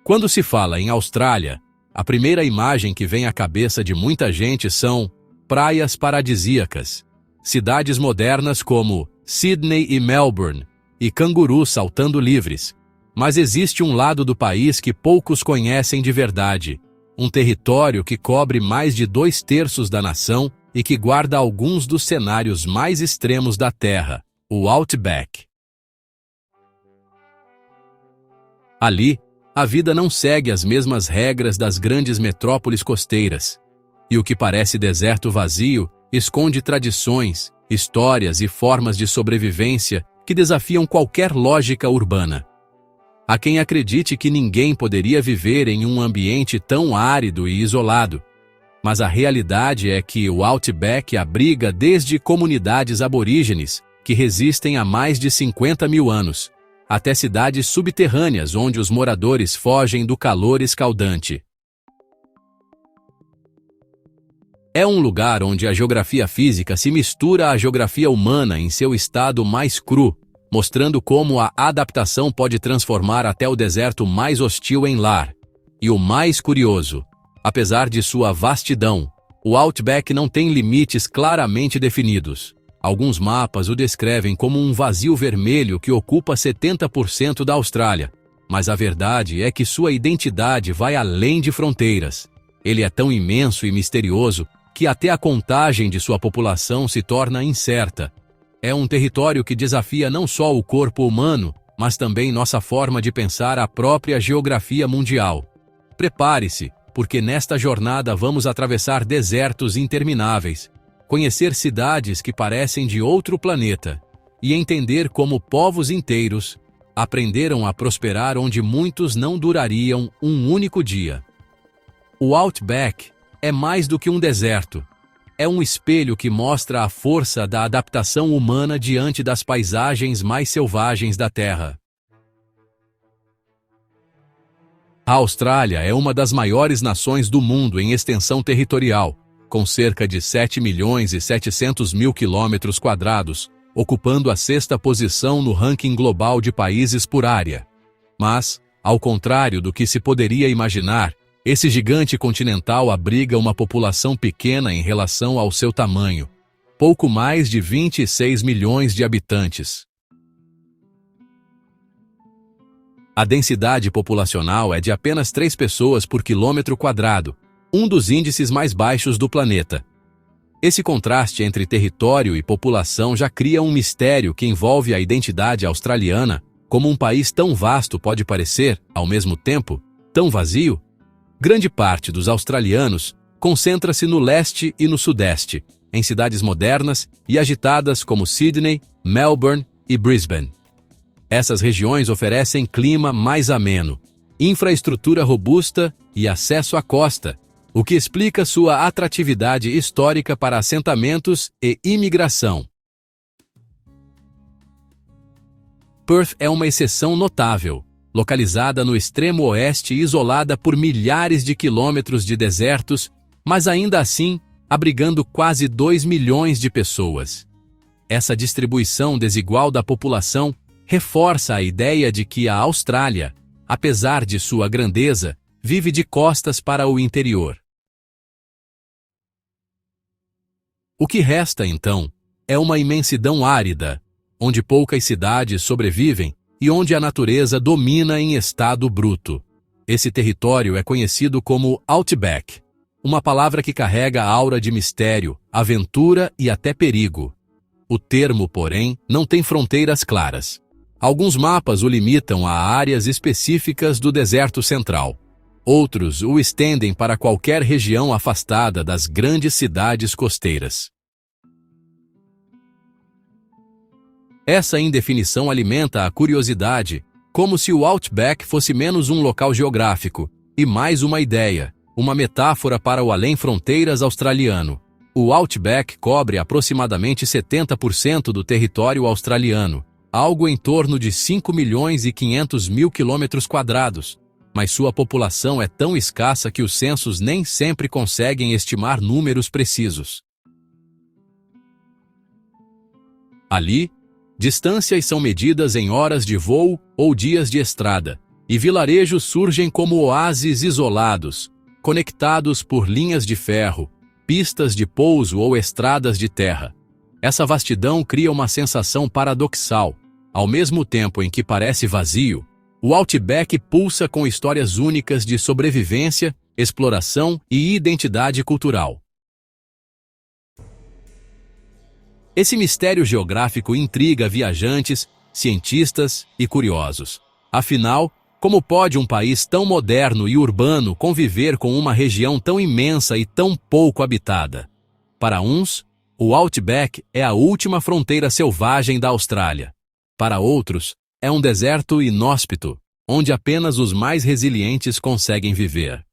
Quando se fala em Austrália, a primeira imagem que vem à cabeça de muita gente são praias paradisíacas, cidades modernas como Sydney e Melbourne, e cangurus saltando livres. Mas existe um lado do país que poucos conhecem de verdade, um território que cobre mais de 2/3 da nação e que guarda alguns dos cenários mais extremos da Terra, o Outback. Ali, a vida não segue as mesmas regras das grandes metrópoles costeiras, e o que parece deserto vazio esconde tradições, histórias e formas de sobrevivência que desafiam qualquer lógica urbana. Há quem acredite que ninguém poderia viver em um ambiente tão árido e isolado, mas a realidade é que o Outback abriga desde comunidades aborígenes, que resistem há mais de 50 mil anos, até cidades subterrâneas onde os moradores fogem do calor escaldante. É um lugar onde a geografia física se mistura à geografia humana em seu estado mais cru, mostrando como a adaptação pode transformar até o deserto mais hostil em lar. E o mais curioso, apesar de sua vastidão, o Outback não tem limites claramente definidos. Alguns mapas o descrevem como um vazio vermelho que ocupa 70% da Austrália, mas a verdade é que sua identidade vai além de fronteiras. Ele é tão imenso e misterioso que até a contagem de sua população se torna incerta. É um território que desafia não só o corpo humano, mas também nossa forma de pensar a própria geografia mundial. Prepare-se, porque nesta jornada vamos atravessar desertos intermináveis, conhecer cidades que parecem de outro planeta e entender como povos inteiros aprenderam a prosperar onde muitos não durariam um único dia. O Outback é mais do que um deserto. É um espelho que mostra a força da adaptação humana diante das paisagens mais selvagens da Terra. A Austrália é uma das maiores nações do mundo em extensão territorial, com cerca de 7.700.000 km², ocupando a 6ª posição no ranking global de países por área. Mas, ao contrário do que se poderia imaginar, esse gigante continental abriga uma população pequena em relação ao seu tamanho, pouco mais de 26 milhões de habitantes. A densidade populacional é de apenas 3 pessoas por quilômetro quadrado, um dos índices mais baixos do planeta. Esse contraste entre território e população já cria um mistério que envolve a identidade australiana, como um país tão vasto pode parecer, ao mesmo tempo, tão vazio. Grande parte dos australianos concentra-se no leste e no sudeste, em cidades modernas e agitadas como Sydney, Melbourne e Brisbane. Essas regiões oferecem clima mais ameno, infraestrutura robusta e acesso à costa, o que explica sua atratividade histórica para assentamentos e imigração. Perth é uma exceção notável, localizada no extremo oeste e isolada por milhares de quilômetros de desertos, mas ainda assim abrigando quase 2 milhões de pessoas. Essa distribuição desigual da população reforça a ideia de que a Austrália, apesar de sua grandeza, vive de costas para o interior. O que resta, então, é uma imensidão árida, onde poucas cidades sobrevivem e onde a natureza domina em estado bruto. Esse território é conhecido como Outback, uma palavra que carrega a aura de mistério, aventura e até perigo. O termo, porém, não tem fronteiras claras. Alguns mapas o limitam a áreas específicas do deserto central. Outros o estendem para qualquer região afastada das grandes cidades costeiras. Essa indefinição alimenta a curiosidade, como se o Outback fosse menos um local geográfico e mais uma ideia, uma metáfora para o além-fronteiras australiano. O Outback cobre aproximadamente 70% do território australiano, algo em torno de 5.500.000 km², mas sua população é tão escassa que os censos nem sempre conseguem estimar números precisos. Ali, distâncias são medidas em horas de voo ou dias de estrada, e vilarejos surgem como oásis isolados, conectados por linhas de ferro, pistas de pouso ou estradas de terra. Essa vastidão cria uma sensação paradoxal. Ao mesmo tempo em que parece vazio, o Outback pulsa com histórias únicas de sobrevivência, exploração e identidade cultural. Esse mistério geográfico intriga viajantes, cientistas e curiosos. Afinal, como pode um país tão moderno e urbano conviver com uma região tão imensa e tão pouco habitada? Para uns, o Outback é a última fronteira selvagem da Austrália. Para outros, é um deserto inóspito, onde apenas os mais resilientes conseguem viver.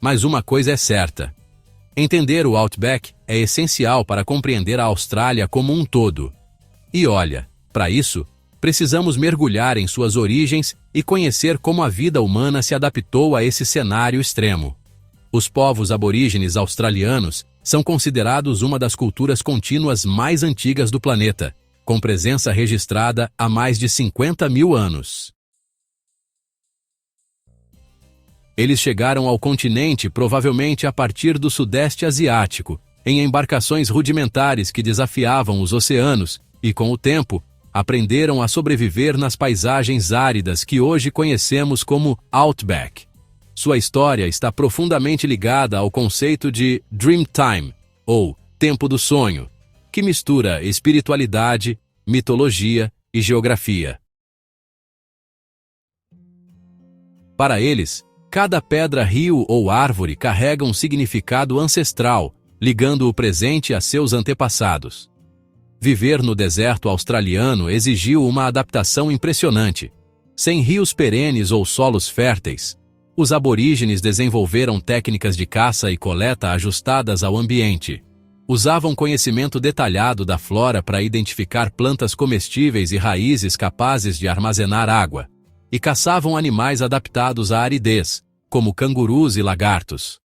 Mas uma coisa é certa: entender o Outback é essencial para compreender a Austrália como um todo. E olha, para isso, precisamos mergulhar em suas origens e conhecer como a vida humana se adaptou a esse cenário extremo. Os povos aborígenes australianos são considerados uma das culturas contínuas mais antigas do planeta, com presença registrada há mais de 50 mil anos. Eles chegaram ao continente provavelmente a partir do Sudeste Asiático, em embarcações rudimentares que desafiavam os oceanos e, com o tempo, aprenderam a sobreviver nas paisagens áridas que hoje conhecemos como Outback. Sua história está profundamente ligada ao conceito de Dreamtime, ou Tempo do Sonho, que mistura espiritualidade, mitologia e geografia. Para eles, cada pedra, rio ou árvore carrega um significado ancestral, ligando o presente a seus antepassados. Viver no deserto australiano exigiu uma adaptação impressionante. Sem rios perenes ou solos férteis, os aborígenes desenvolveram técnicas de caça e coleta ajustadas ao ambiente. Usavam conhecimento detalhado da flora para identificar plantas comestíveis e raízes capazes de armazenar água, e caçavam animais adaptados à aridez, como cangurus e lagartos.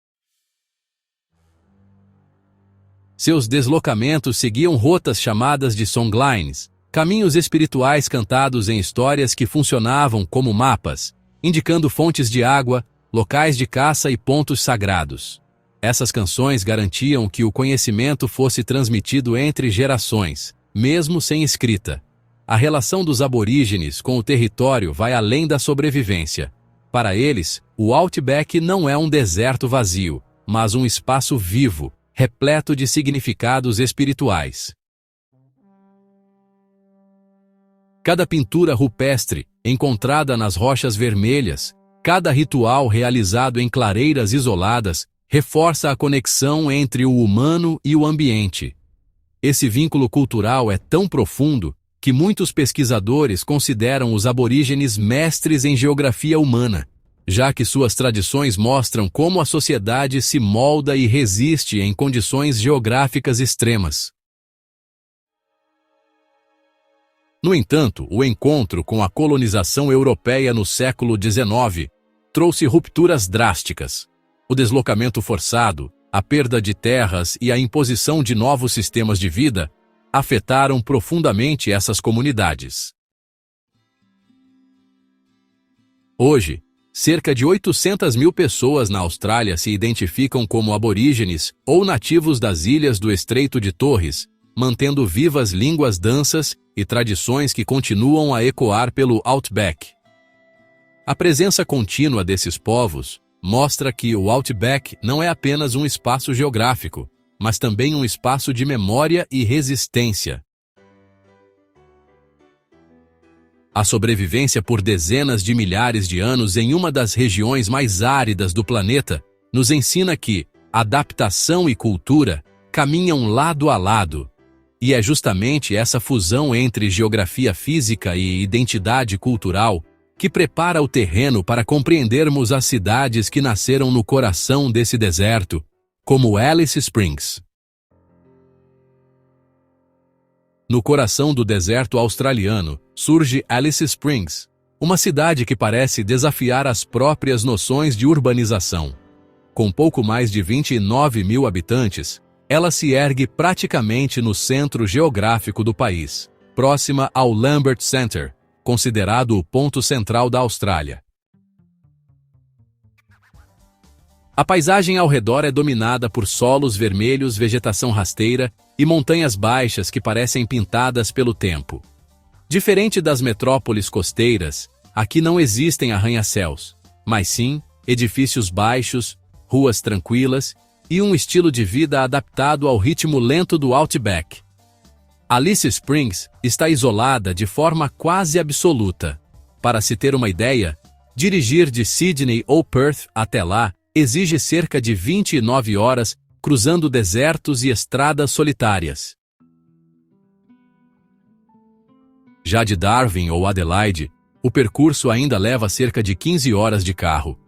Seus deslocamentos seguiam rotas chamadas de songlines, caminhos espirituais cantados em histórias que funcionavam como mapas, indicando fontes de água, locais de caça e pontos sagrados. Essas canções garantiam que o conhecimento fosse transmitido entre gerações, mesmo sem escrita. A relação dos aborígenes com o território vai além da sobrevivência. Para eles, o Outback não é um deserto vazio, mas um espaço vivo, repleto de significados espirituais. Cada pintura rupestre, encontrada nas rochas vermelhas, cada ritual realizado em clareiras isoladas, reforça a conexão entre o humano e o ambiente. Esse vínculo cultural é tão profundo que muitos pesquisadores consideram os aborígenes mestres em geografia humana, já que suas tradições mostram como a sociedade se molda e resiste em condições geográficas extremas. No entanto, o encontro com a colonização europeia no século XIX trouxe rupturas drásticas. O deslocamento forçado, a perda de terras e a imposição de novos sistemas de vida afetaram profundamente essas comunidades. Hoje, cerca de 800 mil pessoas na Austrália se identificam como aborígenes ou nativos das ilhas do Estreito de Torres, mantendo vivas línguas dansas e tradições que continuam a ecoar pelo Outback. A presença contínua desses povos mostra que o Outback não é apenas um espaço geográfico, mas também um espaço de memória e resistência. A sobrevivência por dezenas de milhares de anos em uma das regiões mais áridas do planeta nos ensina que adaptação e cultura caminham lado a lado. E é justamente essa fusão entre geografia física e identidade cultural que prepara o terreno para compreendermos as cidades que nasceram no coração desse deserto, como Alice Springs. No coração do deserto australiano, surge Alice Springs, uma cidade que parece desafiar as próprias noções de urbanização. Com pouco mais de 29 mil habitantes, ela se ergue praticamente no centro geográfico do país, próxima ao Lambert Center, considerado o ponto central da Austrália. A paisagem ao redor é dominada por solos vermelhos, vegetação rasteira e montanhas baixas que parecem pintadas pelo tempo. Diferente das metrópoles costeiras, aqui não existem arranha-céus, mas sim edifícios baixos, ruas tranquilas e um estilo de vida adaptado ao ritmo lento do Outback. Alice Springs está isolada de forma quase absoluta. Para se ter uma ideia, dirigir de Sydney ou Perth até lá exige cerca de 29 horas cruzando desertos e estradas solitárias. Já de Darwin ou Adelaide, o percurso ainda leva cerca de 15 horas de carro.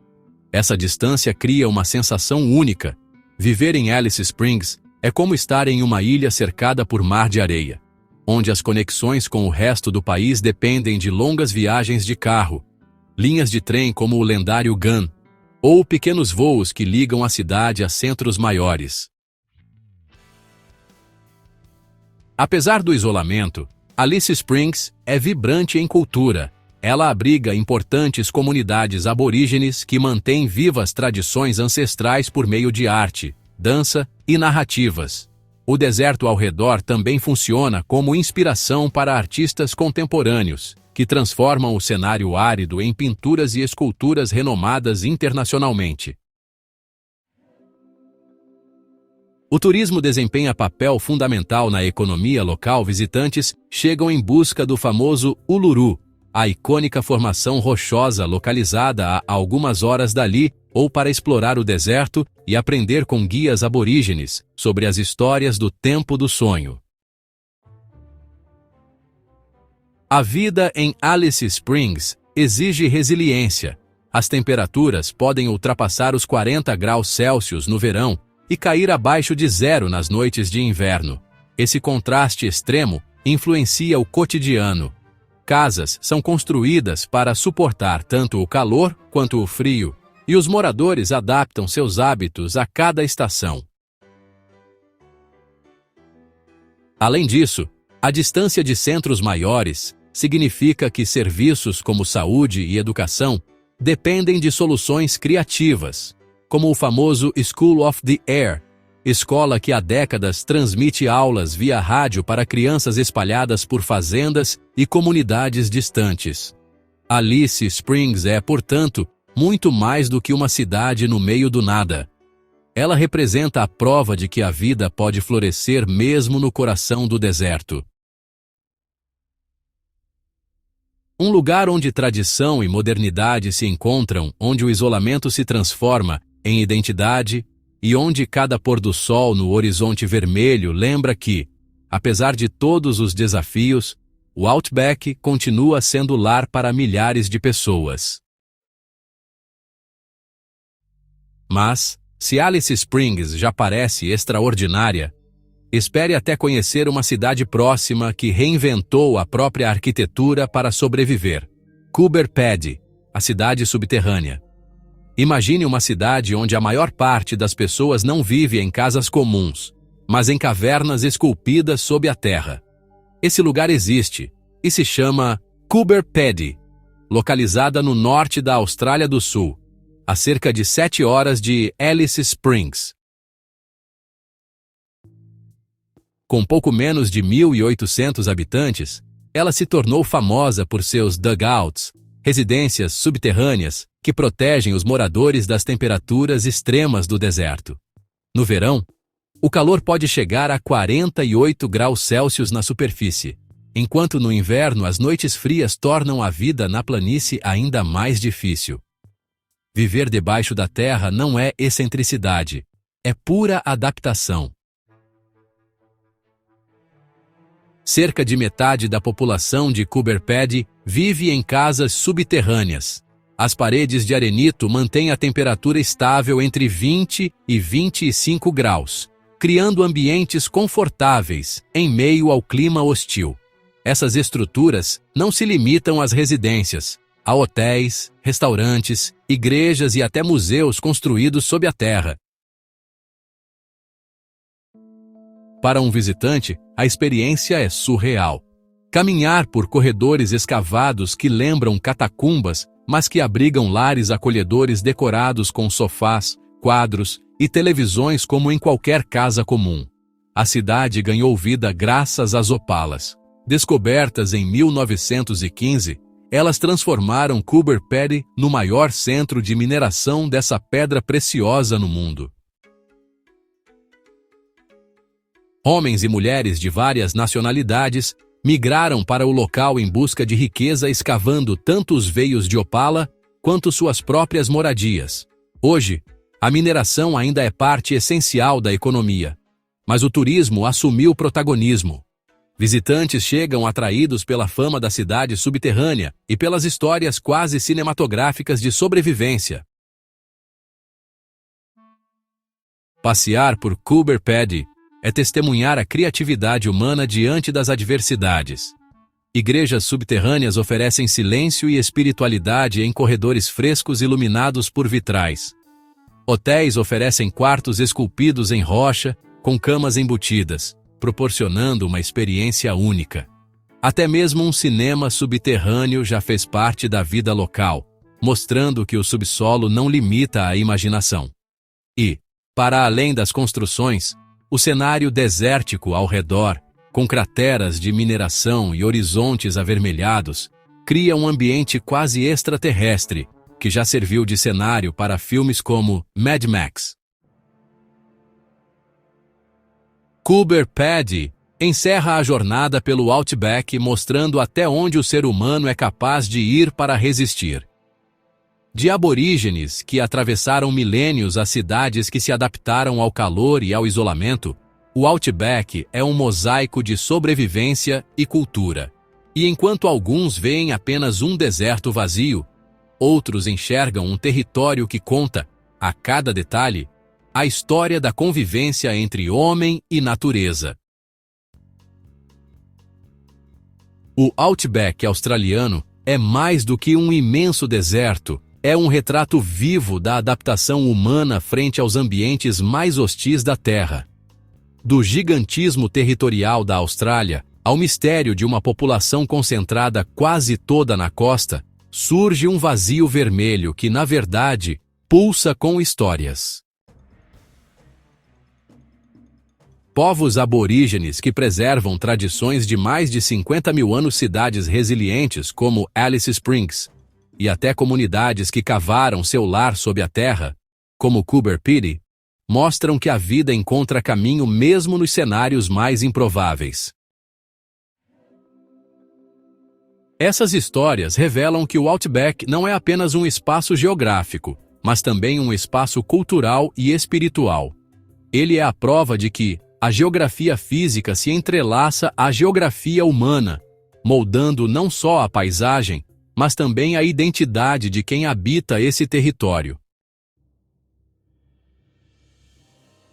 Essa distância cria uma sensação única. Viver em Alice Springs é como estar em uma ilha cercada por mar de areia, onde as conexões com o resto do país dependem de longas viagens de carro, linhas de trem como o lendário Gun, ou pequenos voos que ligam a cidade a centros maiores. Apesar do isolamento, Alice Springs é vibrante em cultura. Ela abriga importantes comunidades aborígenes que mantêm vivas tradições ancestrais por meio de arte, dança e narrativas. O deserto ao redor também funciona como inspiração para artistas contemporâneos, que transformam o cenário árido em pinturas e esculturas renomadas internacionalmente. O turismo desempenha papel fundamental na economia local. Visitantes chegam em busca do famoso Uluru, a icônica formação rochosa localizada a algumas horas dali, ou para explorar o deserto e aprender com guias aborígenes sobre as histórias do Tempo do Sonho. A vida em Alice Springs exige resiliência. As temperaturas podem ultrapassar os 40 graus Celsius no verão e cair abaixo de zero nas noites de inverno. Esse contraste extremo influencia o cotidiano. Casas são construídas para suportar tanto o calor quanto o frio, e os moradores adaptam seus hábitos a cada estação. Além disso, a distância de centros maiores significa que serviços como saúde e educação dependem de soluções criativas, como o famoso School of the Air, escola que há décadas transmite aulas via rádio para crianças espalhadas por fazendas e comunidades distantes. Alice Springs é, portanto, muito mais do que uma cidade no meio do nada. Ela representa a prova de que a vida pode florescer mesmo no coração do deserto. Um lugar onde tradição e modernidade se encontram, onde o isolamento se transforma em identidade e onde cada pôr do sol no horizonte vermelho lembra que, apesar de todos os desafios, o Outback continua sendo lar para milhares de pessoas. Mas, se Alice Springs já parece extraordinária, espere até conhecer uma cidade próxima que reinventou a própria arquitetura para sobreviver. Coober Pedy, a cidade subterrânea. Imagine uma cidade onde a maior parte das pessoas não vive em casas comuns, mas em cavernas esculpidas sob a terra. Esse lugar existe e se chama Coober Pedy, localizada no norte da Austrália do Sul, a cerca de 7 horas de Alice Springs. Com pouco menos de 1.800 habitantes, ela se tornou famosa por seus dugouts, residências subterrâneas que protegem os moradores das temperaturas extremas do deserto. No verão, o calor pode chegar a 48 graus Celsius na superfície, enquanto no inverno as noites frias tornam a vida na planície ainda mais difícil. Viver debaixo da terra não é excentricidade, é pura adaptação. Cerca de metade da população de Coober Pedy vive em casas subterrâneas. As paredes de arenito mantêm a temperatura estável entre 20 e 25 graus, criando ambientes confortáveis em meio ao clima hostil. Essas estruturas não se limitam às residências. Há hotéis, restaurantes, igrejas e até museus construídos sob a terra. Para um visitante, a experiência é surreal. Caminhar por corredores escavados que lembram catacumbas, mas que abrigam lares acolhedores decorados com sofás, quadros e televisões como em qualquer casa comum. A cidade ganhou vida graças às opalas. Descobertas em 1915, elas transformaram Coober Pedy no maior centro de mineração dessa pedra preciosa no mundo. Homens e mulheres de várias nacionalidades migraram para o local em busca de riqueza, escavando tanto os veios de opala quanto suas próprias moradias. Hoje, a mineração ainda é parte essencial da economia, mas o turismo assumiu protagonismo. Visitantes chegam atraídos pela fama da cidade subterrânea e pelas histórias quase cinematográficas de sobrevivência. Passear por Coober Pedy é testemunhar a criatividade humana diante das adversidades. Igrejas subterrâneas oferecem silêncio e espiritualidade em corredores frescos iluminados por vitrais. Hotéis oferecem quartos esculpidos em rocha, com camas embutidas, proporcionando uma experiência única. Até mesmo um cinema subterrâneo já fez parte da vida local, mostrando que o subsolo não limita a imaginação. E, para além das construções, o cenário desértico ao redor, com crateras de mineração e horizontes avermelhados, cria um ambiente quase extraterrestre, que já serviu de cenário para filmes como Mad Max. Coober Pedy encerra a jornada pelo Outback, mostrando até onde o ser humano é capaz de ir para resistir. De aborígenes que atravessaram milênios a cidades que se adaptaram ao calor e ao isolamento, o Outback é um mosaico de sobrevivência e cultura. E enquanto alguns veem apenas um deserto vazio, outros enxergam um território que conta, a cada detalhe, a história da convivência entre homem e natureza. O Outback australiano é mais do que um imenso deserto, é um retrato vivo da adaptação humana frente aos ambientes mais hostis da Terra. Do gigantismo territorial da Austrália ao mistério de uma população concentrada quase toda na costa, surge um vazio vermelho que, na verdade, pulsa com histórias. Povos aborígenes que preservam tradições de mais de 50 mil anos, cidades resilientes como Alice Springs, e até comunidades que cavaram seu lar sob a terra, como Coober Pedy, mostram que a vida encontra caminho mesmo nos cenários mais improváveis. Essas histórias revelam que o Outback não é apenas um espaço geográfico, mas também um espaço cultural e espiritual. Ele é a prova de que a geografia física se entrelaça à geografia humana, moldando não só a paisagem, mas também a identidade de quem habita esse território.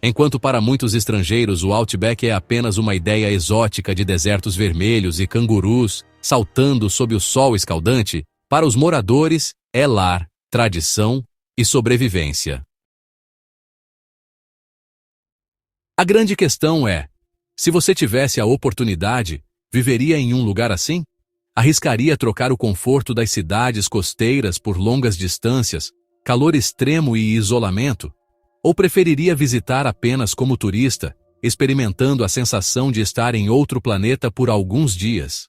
Enquanto para muitos estrangeiros o Outback é apenas uma ideia exótica de desertos vermelhos e cangurus saltando sob o sol escaldante, para os moradores é lar, tradição e sobrevivência. A grande questão é: se você tivesse a oportunidade, viveria em um lugar assim? Arriscaria trocar o conforto das cidades costeiras por longas distâncias, calor extremo e isolamento? Ou preferiria visitar apenas como turista, experimentando a sensação de estar em outro planeta por alguns dias?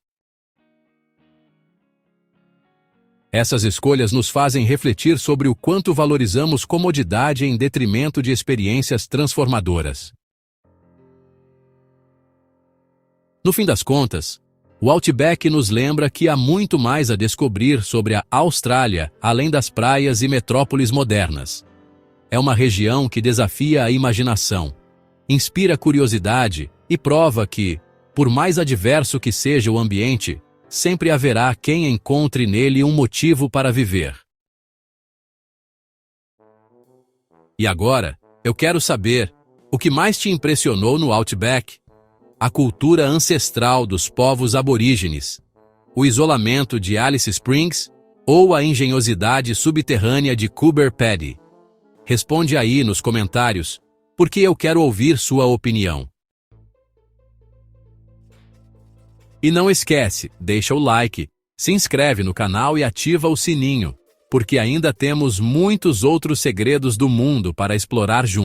Essas escolhas nos fazem refletir sobre o quanto valorizamos comodidade em detrimento de experiências transformadoras. No fim das contas, o Outback nos lembra que há muito mais a descobrir sobre a Austrália, além das praias e metrópoles modernas. É uma região que desafia a imaginação, inspira curiosidade e prova que, por mais adverso que seja o ambiente, sempre haverá quem encontre nele um motivo para viver. E agora, eu quero saber, o que mais te impressionou no Outback? A cultura ancestral dos povos aborígenes, o isolamento de Alice Springs ou a engenhosidade subterrânea de Coober Pedy? Responde aí nos comentários, porque eu quero ouvir sua opinião. E não esquece, deixa o like, se inscreve no canal e ativa o sininho, porque ainda temos muitos outros segredos do mundo para explorar juntos.